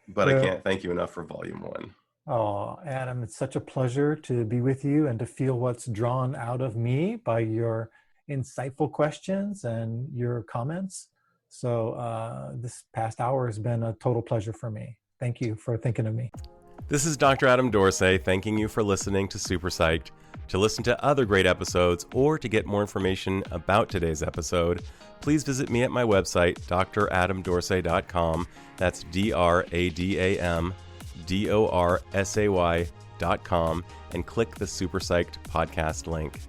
but I can't thank you enough for volume 1.
Oh, Adam, it's such a pleasure to be with you and to feel what's drawn out of me by your insightful questions and your comments. So this past hour has been a total pleasure for me. Thank you for thinking of me.
This is Dr. Adam Dorsey thanking you for listening to Super Psyched. To listen to other great episodes or to get more information about today's episode, please visit me at my website, dradamdorsey.com. That's DradamDorsay.com, and click the Super Psyched podcast link.